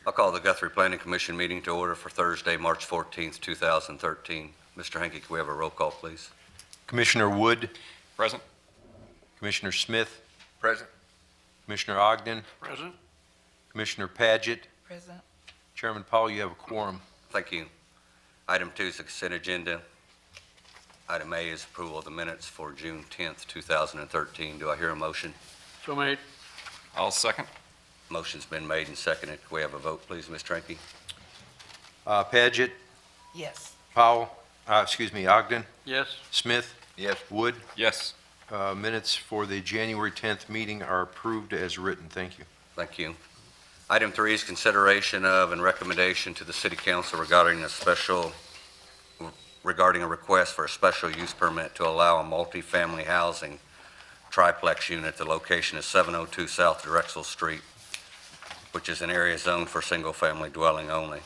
I'll call the Guthrie Planning Commission meeting to order for Thursday, March 14th, 2013. Mr. Hankey, can we have a roll call, please? Commissioner Wood, Present. Commissioner Smith, Present. Commissioner Ogden, Present. Commissioner Paget, Present. Chairman Powell, you have a quorum. Thank you. Item 2 is the consent agenda. Item A is approval of the minutes for June 10th, 2013. Do I hear a motion? So made. I'll second. Motion's been made and seconded. Can we have a vote, please, Mr. Hankey? Paget, Yes. Powell, Ogden, Yes. Smith, Yes. Wood. Yes. Minutes for the January 10th meeting are approved as written. Thank you. Thank you. Item 3 is consideration of and recommendation to the City Council regarding a request for a special use permit to allow a multifamily housing triplex unit. The location is 702 South Drexel Street, which is an area zoned for single-family dwelling only.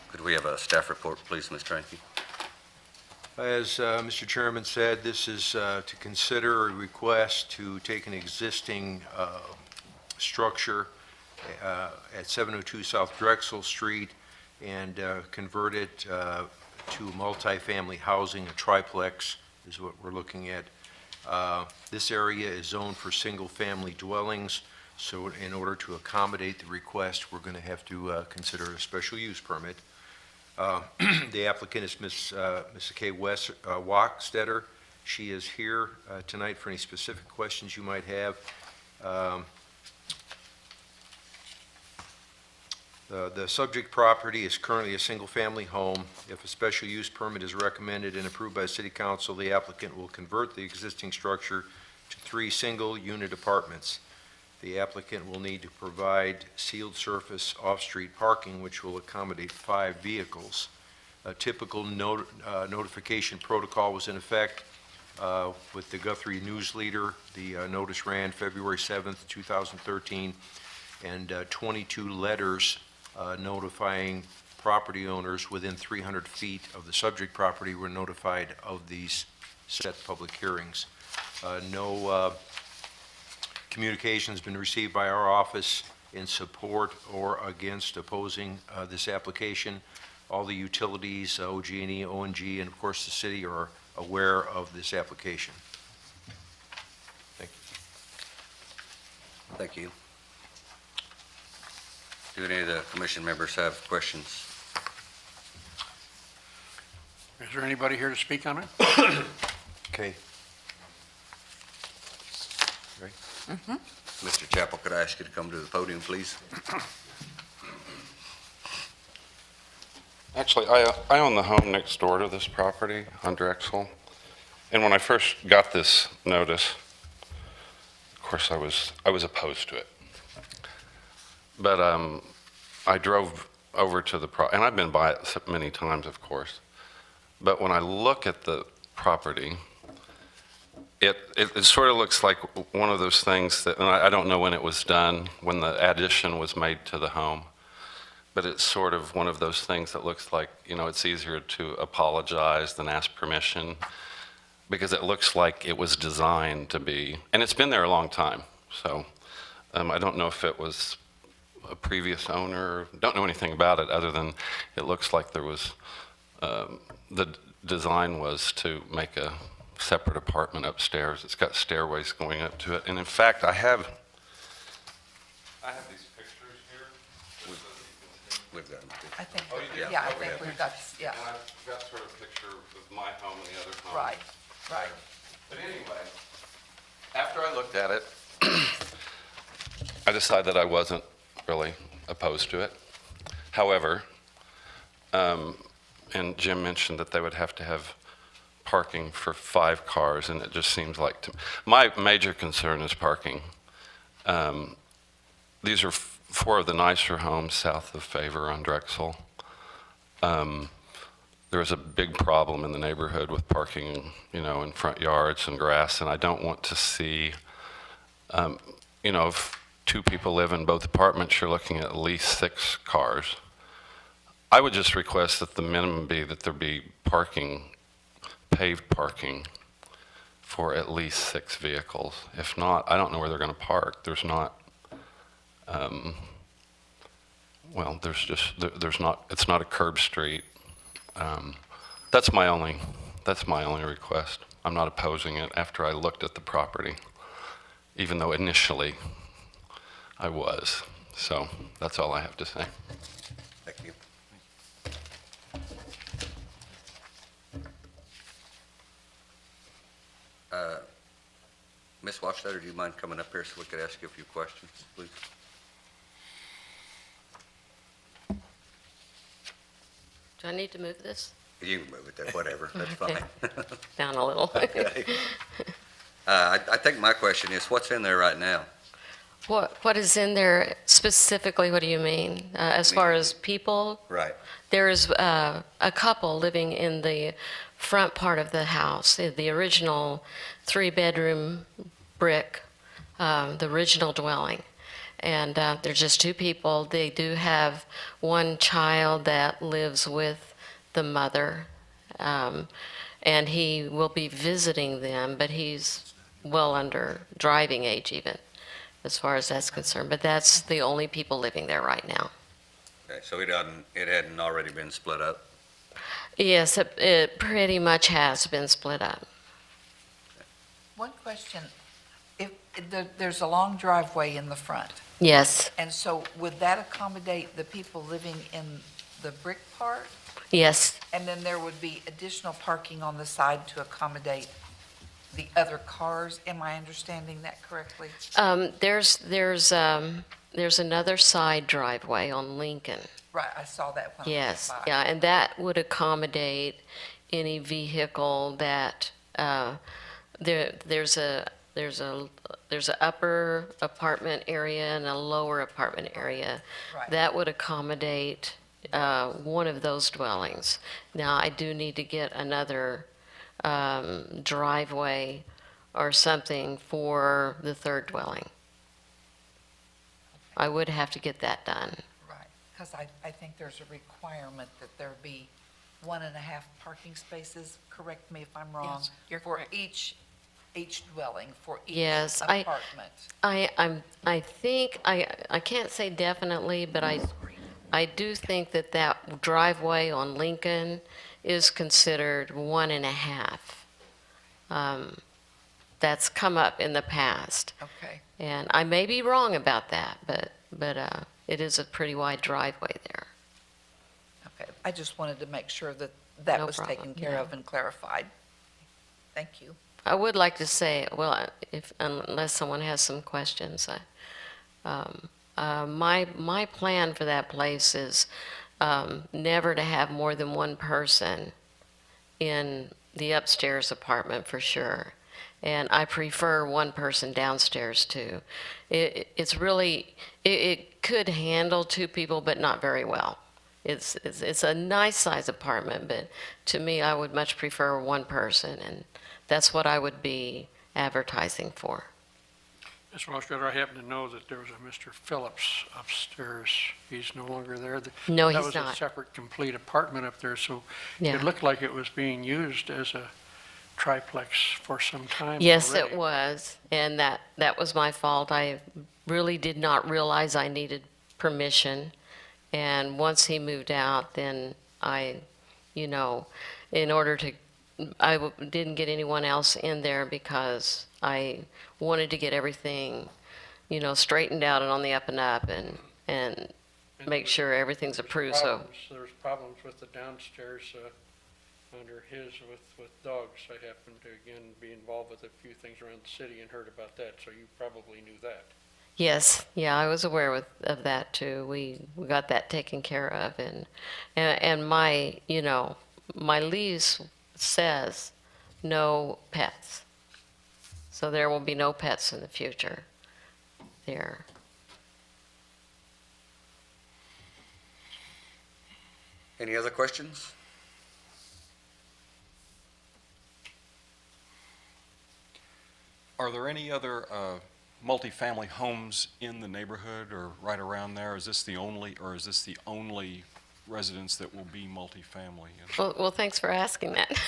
Could we have a staff report, please, Ms. Tranke? As Mr. Chairman said, this is to consider a request to take an existing structure at 702 South Drexel Street and convert it to multifamily housing. A triplex is what we're looking at. This area is zoned for single-family dwellings, so in order to accommodate the request, we're going to have to consider a special use permit. The applicant is Ms. Kay Wachstetter. She is here tonight for any specific questions you might have. The subject property is currently a single-family home. If a special use permit is recommended and approved by the City Council, the applicant will convert the existing structure to 3 single-unit apartments. The applicant will need to provide sealed surface off-street parking, which will accommodate 5 vehicles. A typical notification protocol was in effect with the Guthrie News Leader. The notice ran February 7th, 2013, and 22 letters notifying property owners within 300 feet of the subject property were notified of these set public hearings. No communication has been received by our office in support or against opposing this application. All the utilities, OG&E, ONG, and of course the city are aware of this application. Thank you. Thank you. Do any of the commission members have questions? Is there anybody here to speak on it? Okay. Mr. Chappell, could I ask you to come to the podium, please? Actually, I own the home next door to this property on Drexel. And when I first got this notice, of course, I was opposed to it. But I drove over to the and I've been by it many times, of course. But when I look at the property, it sort of looks like one of those things that, and I don't know when it was done, when the addition was made to the home, but it's sort of one of those things that looks like, it's easier to apologize than ask permission, because it looks like it was designed to be, and it's been there a long time. So I don't know if it was a previous owner, don't know anything about it other than it looks like there was, the design was to make a separate apartment upstairs. It's got stairways going up to it. And in fact, I have these pictures here. We've got them. I think, Oh, you do? yeah, I Okay. think we've got, yeah, And I've got sort of a picture of my home and the other home. right, right. But anyway, after I looked at it, I decided that I wasn't really opposed to it. However, and Jim mentioned that they would have to have parking for 5 cars, and it just seems like my major concern is parking. These are 4 of the nicer homes south of Favor on Drexel. There is a big problem in the neighborhood with parking, in front yards and grass, and I don't want to see, if 2 people live in both apartments, you're looking at least 6 cars. I would just request that the minimum be that there be parking, paved parking for at least 6 vehicles. If not, I don't know where they're going to park. There's not, well, there's not, it's not a curb street. That's my only request. I'm not opposing it after I looked at the property, even though initially I was. So that's all I have to say. Thank you. Ms. Washstetter, do you mind coming up here so we could ask you a few questions, please? Do I need to move this You can move it there, whatever, that's fine. down a little? Okay. I think my question is, what's in there right now? What is in there specifically? What do you mean? As far as people, Right. there is a couple living in the front part of the house, the original three-bedroom brick, the original dwelling. And there's just two people. They do have one child that lives with the mother, and he will be visiting them, but he's well under driving age even, as far as that's concerned. But that's the only people living there right now. Okay, so it hadn't already been split up? Yes, it pretty much has been split up. One question, if, there's a long driveway in the front, Yes, and so would that accommodate the people living in the brick part? yes, And then there would be additional parking on the side to accommodate the other cars? Am I understanding that correctly? there's another side driveway on Lincoln. Right, I saw that when I Yes, went by. yeah, and that would accommodate any vehicle that, there's a upper apartment area and a lower apartment area. Right. That would accommodate one of those dwellings. Now, I do need to get another driveway or something for the third dwelling. I would have to get that done. Right, because I think there's a requirement that there be 1.5 parking spaces, correct me if I'm wrong. Yes, you're For correct. each dwelling, for each Yes, apartment. I think, I can't say definitely, but I do think that driveway on Lincoln is considered 1.5. That's come up in the past, Okay, and I may be wrong about that, but it is a pretty wide driveway there. okay. I just wanted to make sure that that No was problem, taken care yeah. of and clarified. Thank you. I would like to say, well, unless someone has some questions, my plan for that place is never to have more than one person in the upstairs apartment for sure. And I prefer one person downstairs too. It's really, it could handle two people, but not very well. It's a nice size apartment, but to me, I would much prefer one person, and that's what I would be advertising for. Ms. Washstetter, I happen to know that there was a Mr. Phillips upstairs. He's no longer there. No, That he's was a not. separate, complete apartment up there, so Yeah. it looked like it was being used as a triplex for some time Yes, already. it was, and that was my fault. I really did not realize I needed permission, and once he moved out, then I, in order to, didn't get anyone else in there because I wanted to get everything, straightened out and on the up and up, and And make sure everything's there's approved, so. There's problems with the downstairs under his with dogs. I happened to, again, be involved with a few things around the city and heard about that, so you probably knew that. Yes, yeah, I was aware of that too. We got that taken care of, and my, my lease says no pets. So there will be no pets in the future there. Any other questions? Are there any other multifamily homes in the neighborhood or right around there? Is this the only residence that will be multifamily? Well, thanks for asking that.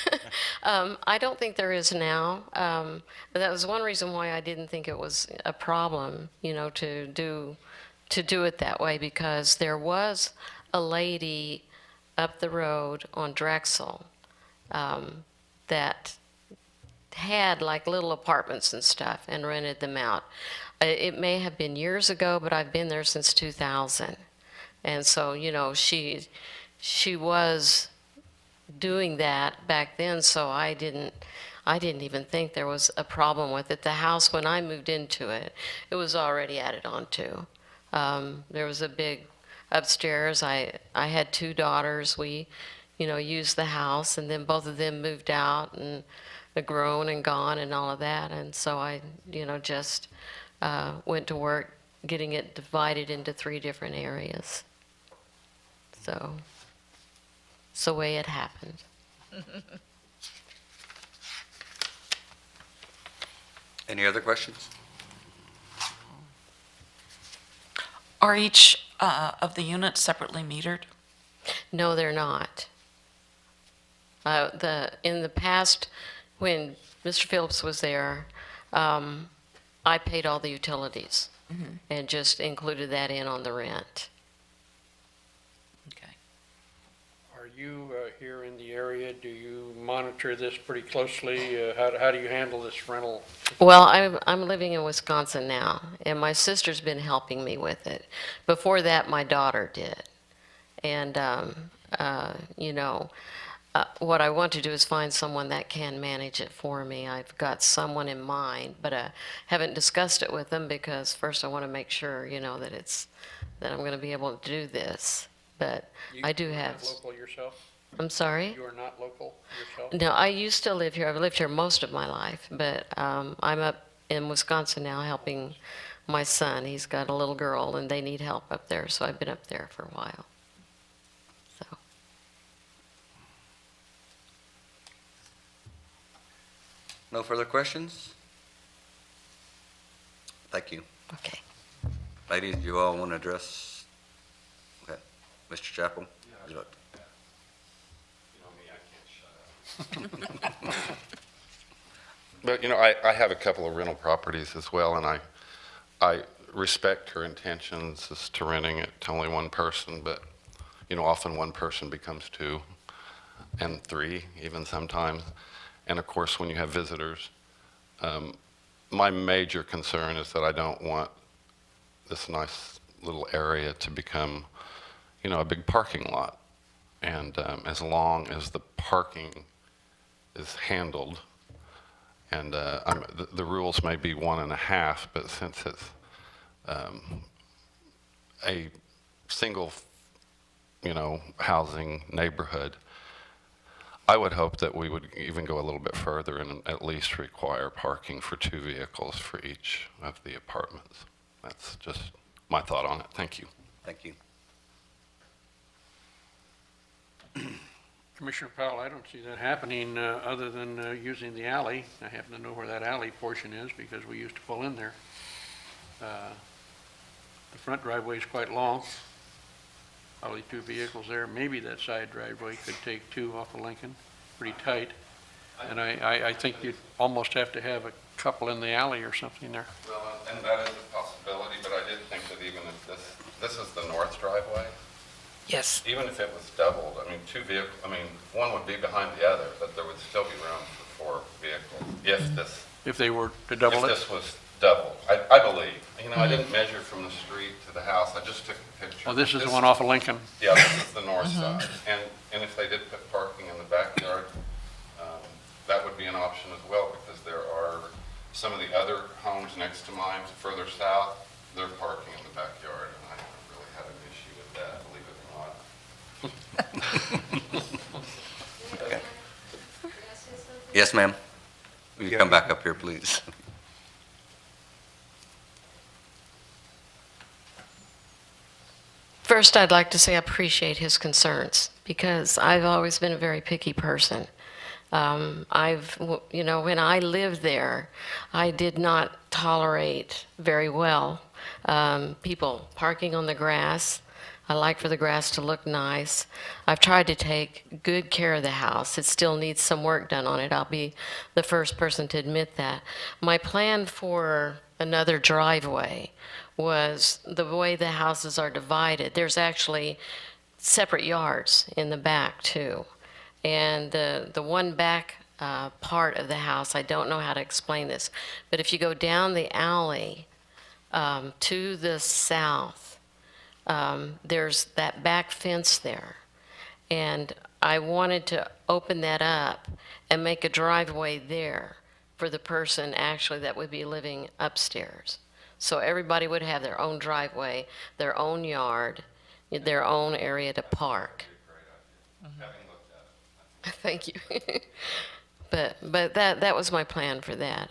I don't think there is now. But that was one reason why I didn't think it was a problem, to do to do it that way because there was a lady up the road on Drexel that had like little apartments and stuff and rented them out. It may have been years ago, but I've been there since 2000. And so, she was doing that back then, so I didn't even think there was a problem with it. The house, when I moved into it, it was already added onto. There was a big upstairs. I had 2 daughters. We, used the house, and then both of them moved out and are grown and gone and all of that. And so I, just went to work getting it divided into 3 different areas. So it's the way it happened. Any other questions? Are each of the units separately metered? No, they're not. In the past, when Mr. Phillips was there, I paid all the utilities and just included that in on the rent. Okay. Are you here in the area? Do you monitor this pretty closely? How do you handle this rental? Well, I'm living in Wisconsin now, and my sister's been helping me with it. Before that, my daughter did. And, what I want to do is find someone that can manage it for me. I've got someone in mind, but I haven't discussed it with them because first I want to make sure, that I'm going to be able to do this. But I do You're have, not local yourself? I'm sorry? You are not local yourself? No, I used to live here. I've lived here most of my life, but I'm up in Wisconsin now helping my son. He's got a little girl, and they need help up there, so I've been up there for a while. So, No further questions? Thank you. okay. Ladies, do you all want to address? Okay. Mr. Chappell? You look- But, I have a couple of rental properties as well, and I respect her intentions as to renting it to only one person, but, often one person becomes 2 and 3, even sometimes. And of course, when you have visitors, my major concern is that I don't want this nice little area to become, a big parking lot. And as long as the parking is handled, and the rules may be 1.5, but since it's a single, housing neighborhood, I would hope that we would even go a little bit further and at least require parking for 2 vehicles for each of the apartments. That's just my thought on it. Thank you. Thank you. Commissioner Powell, I don't see that happening other than using the alley. I happen to know where that alley portion is because we used to pull in there. The front driveway is quite long, probably 2 vehicles there. Maybe that side driveway could take 2 off of Lincoln, pretty tight. And I think you'd almost have to have a couple in the alley or something there. Well, and that is a possibility, but I did think that even if this is the north driveway, Yes. even if it was doubled, 2 vehicles, one would be behind the other, but there would still be room for 4 vehicles If they were to double if it? this was doubled, I believe. I didn't measure from the street to the house, I just took a picture. Well, this is the one off of Lincoln. Yeah, this is the north side. And if they did put parking in the backyard, that would be an option as well, because there are some of the other homes next to mine further south, they're parking in the backyard, and I don't really have an issue with that, believe it or not. Okay. Yes, ma'am. Will you come back up here, please? First, I'd like to say I appreciate his concerns because I've always been a very picky person. When I lived there, I did not tolerate very well people parking on the grass. I like for the grass to look nice. I've tried to take good care of the house. It still needs some work done on it. I'll be the first person to admit that. My plan for another driveway was the way the houses are divided. There's actually separate yards in the back too. And the one back part of the house, I don't know how to explain this, but if you go down the alley to the south, there's that back fence there. And I wanted to open that up and make a driveway there for the person actually that would be living upstairs. So everybody would have their own driveway, their own yard, their own area to park. Thank you. But that was my plan for that.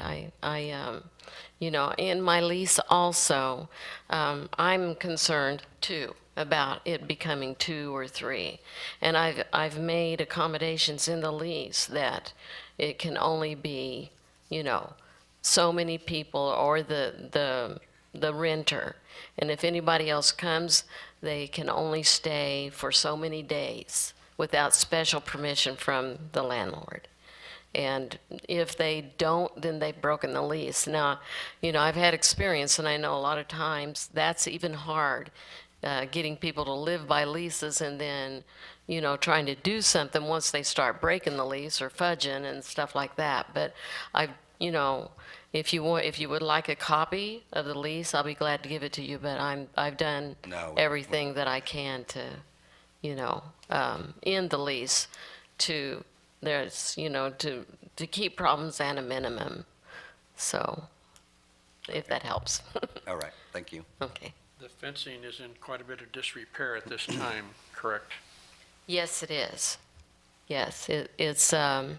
You know, in my lease also, I'm concerned too about it becoming 2 or 3. And I've made accommodations in the lease that it can only be, you know, so many people or the renter. And if anybody else comes, they can only stay for so many days without special permission from the landlord. And if they don't, then they've broken the lease. Now, you know, I've had experience, and I know a lot of times that's even hard, getting people to live by leases and then, you know, trying to do something once they start breaking the lease or fudging and stuff like that. But you know, if you would like a copy of the lease, I'll be glad to give it to you. But I've done everything that I can to, you know, in the lease to. There's, you know, to keep problems at a minimum. So, if that helps. All right, thank you. Okay. The fencing is in quite a bit of disrepair at this time, correct? Yes, it is. Yes, it's, I'm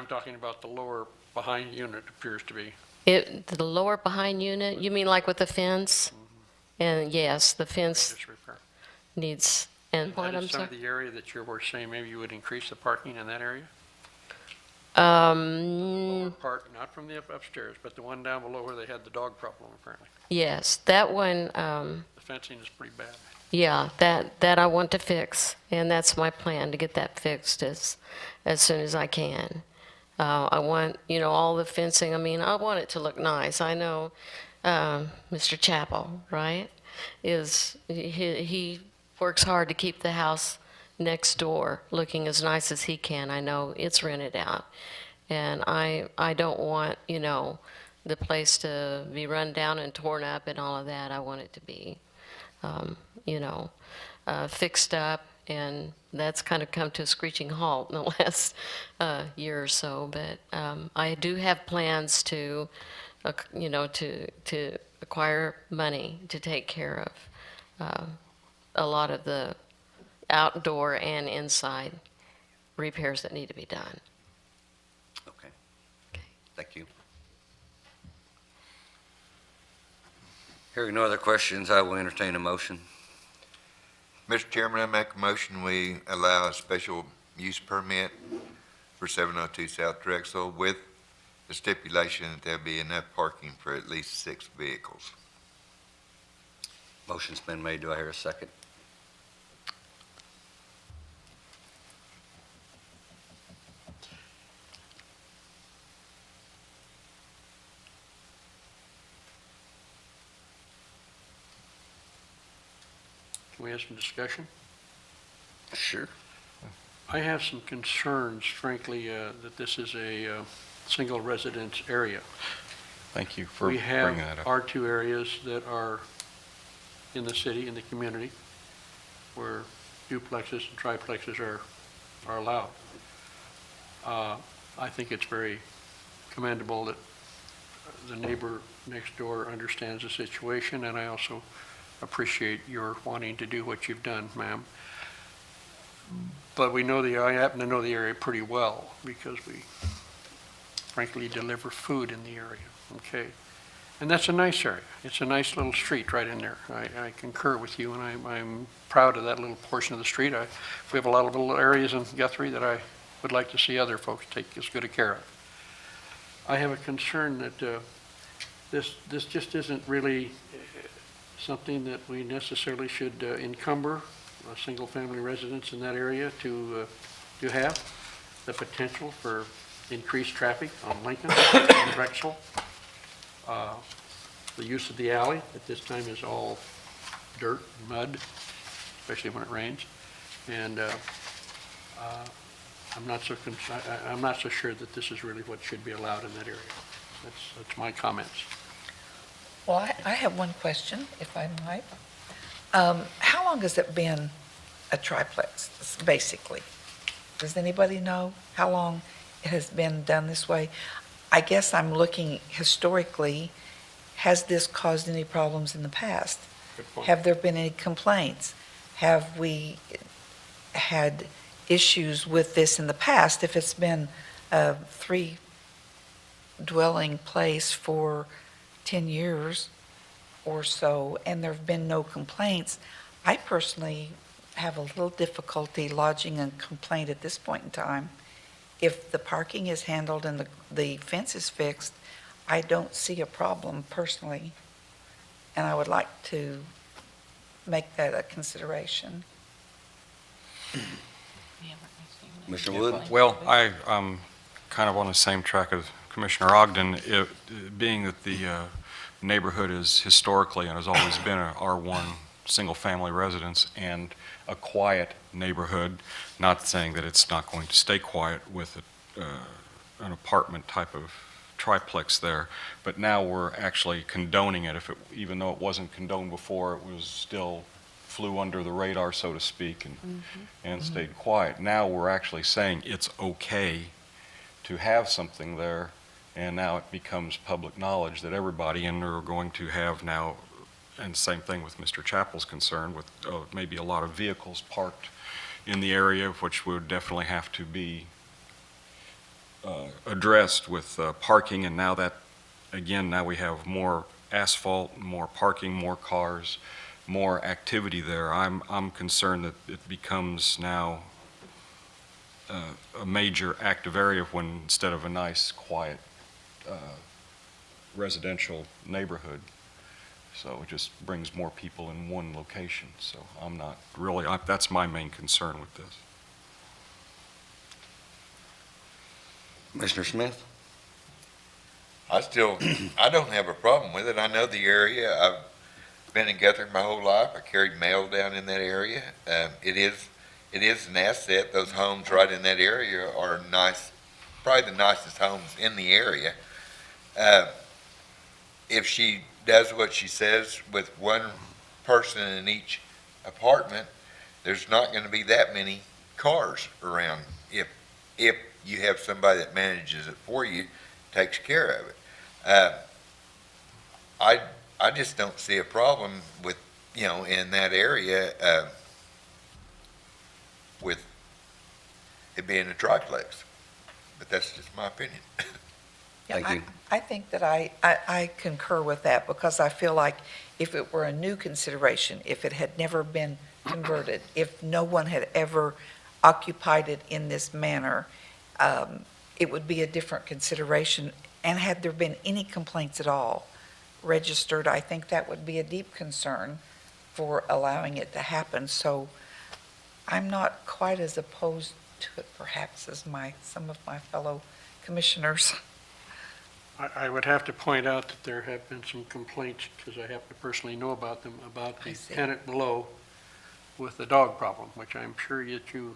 talking about the lower behind unit appears to be. the lower behind unit, you mean like with the fence? And yes, the fence Disrepair. needs, and what, That I'm is some sorry? of the area that you were saying maybe you would increase the parking in that area? Lower part, not from the upstairs, but the one down below where they had the dog problem apparently. Yes, that one, The fencing is pretty bad. yeah, that I want to fix, and that's my plan, to get that fixed as soon as I can. I want, you know, all the fencing, I mean, I want it to look nice. I know Mr. Chappell, right, he works hard to keep the house next door looking as nice as he can. I know it's rented out, and I don't want, you know, the place to be run down and torn up and all of that. I want it to be, you know, fixed up, and that's kind of come to a screeching halt in the last year or so. But I do have plans to, you know, to acquire money to take care of a lot of the outdoor and inside repairs that need to be done. Okay, Okay. thank you. Hearing no other questions, I will entertain a motion. Mr. Chairman, I make a motion we allow a special use permit for 702 South Drexel with the stipulation that there'll be enough parking for at least 6 vehicles. Motion's been made. Do I hear a second? Can we have some discussion? Sure. I have some concerns, frankly, that this is a single residence area. Thank you for We bringing have that up. R2 areas that are in the city, in the community, where duplexes and triplexes are allowed. I think it's very commendable that the neighbor next door understands the situation, and I also appreciate your wanting to do what you've done, ma'am. But I happen to know the area pretty well, because we frankly deliver food in the area, okay? And that's a nice area. It's a nice little street right in there. I concur with you, and I'm proud of that little portion of the street. We have a lot of little areas in Guthrie that I would like to see other folks take as good a care of. I have a concern that this just isn't really something that we necessarily should encumber a single-family residence in that area to have the potential for increased traffic on Lincoln and Drexel. The use of the alley at this time is all dirt, mud, especially when it rains. And I'm not so sure that this is really what should be allowed in that area. That's my comments. Well, I have one question, if I might. How long has it been a triplex, basically? Does anybody know how long it has been done this way? I guess I'm looking historically, has this caused any problems in the past? Good point. Have there been any complaints? Have we had issues with this in the past? If it's been a three-dwelling place for 10 years or so, and there have been no complaints, I personally have a little difficulty lodging a complaint at this point in time. If the parking is handled and the fence is fixed, I don't see a problem personally, and I would like to make that a consideration. Mr. Wood? Well, I kind of on the same track as Commissioner Ogden, being that the neighborhood is historically and has always been a R1 single-family residence and a quiet neighborhood, not saying that it's not going to stay quiet with an apartment type of triplex there, but now we're actually condoning it. Even though it wasn't condoned before, it was still flew under the radar, so to speak, and stayed quiet. Now we're actually saying it's okay to have something there, and now it becomes public knowledge that everybody, and they're going to have now, and same thing with Mr. Chappell's concern, with maybe a lot of vehicles parked in the area, which would definitely have to be addressed with parking, and now that, again, now we have more asphalt, more parking, more cars, more activity there. I'm concerned that it becomes now a major active area when, instead of a nice, quiet residential neighborhood. So it just brings more people in one location. So I'm not really, that's my main concern with this. Mr. Smith? I don't have a problem with it. I know the area. I've been in Guthrie my whole life. I carried mail down in that area. It is an asset. Those homes right in that area are nice, probably the nicest homes in the area. If she does what she says with one person in each apartment, there's not going to be that many cars around. If you have somebody that manages it for you, takes care of it. I just don't see a problem with, in that area, with it being a triplex. But that's just my opinion. Yeah, Thank you. I think that I concur with that, because I feel like if it were a new consideration, if it had never been converted, if no one had ever occupied it in this manner, it would be a different consideration. And had there been any complaints at all registered, I think that would be a deep concern for allowing it to happen. So I'm not quite as opposed to it perhaps as some of my fellow commissioners. I would have to point out that there have been some complaints, because I happen to personally know about them, about I the see. tenant below with the dog problem, which I'm sure that you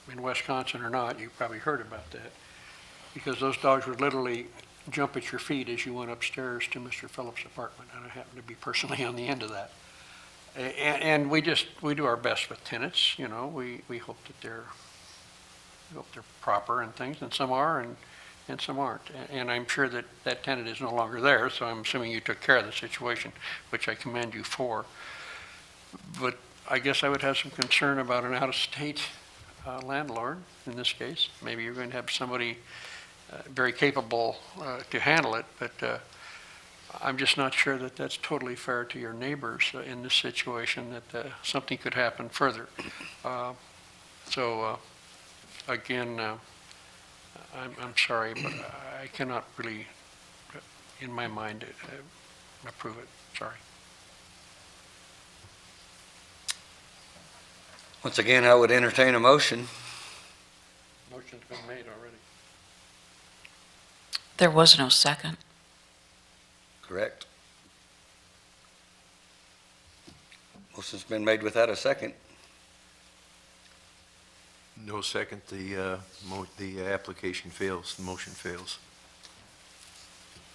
in Wisconsin or not, you probably heard about that, because those dogs would literally jump at your feet as you went upstairs to Mr. Phillips' apartment, and I happen to be personally on the end of that. And we do our best with tenants, we hope that they're proper and things, and some are, and some aren't. And I'm sure that that tenant is no longer there, so I'm assuming you took care of the situation, which I commend you for. But I guess I would have some concern about an out-of-state landlord in this case. Maybe you're going to have somebody very capable to handle it, but I'm just not sure that that's totally fair to your neighbors in this situation, that something could happen further. Again, I'm sorry, but I cannot really, in my mind, approve it. Sorry. Once again, I would entertain a motion. Motion's been made already. There was no second. Correct? Motion's been made without a second. No second, the application fails, the motion fails.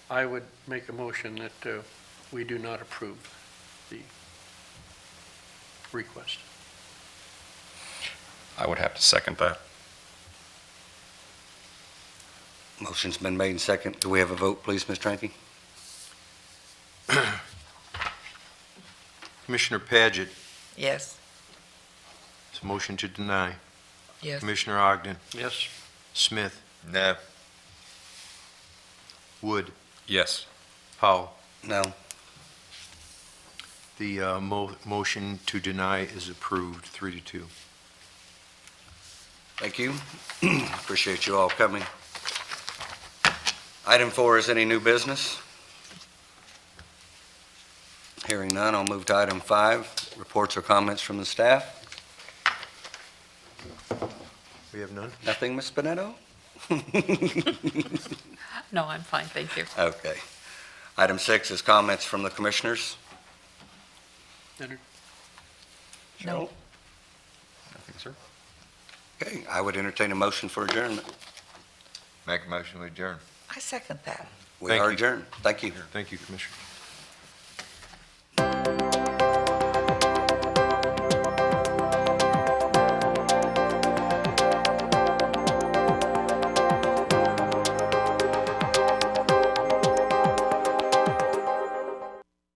I would make a motion that we do not approve the request. I would have to second that. Motion's been made and second. Do we have a vote, please, Ms. Tranky? Commissioner Paget, Yes. it's a motion to deny. Yes. Commissioner Ogden, Yes, Smith, No. Wood, Yes. Powell. No. The motion to deny is approved, 3-2. Thank you. Appreciate you all coming. Item 4 is any new business? Hearing none, I'll move to item 5, reports or comments from the staff. We have none? Nothing, Ms. Spinetto? No, I'm fine, thank you. Okay. Item 6 is comments from the commissioners. Leonard? No. Nothing, sir. Okay, I would entertain a motion for adjournment. Make a motion, we adjourn. I second that. We Thank are you. adjourned. Thank you. Thank you, Commissioner.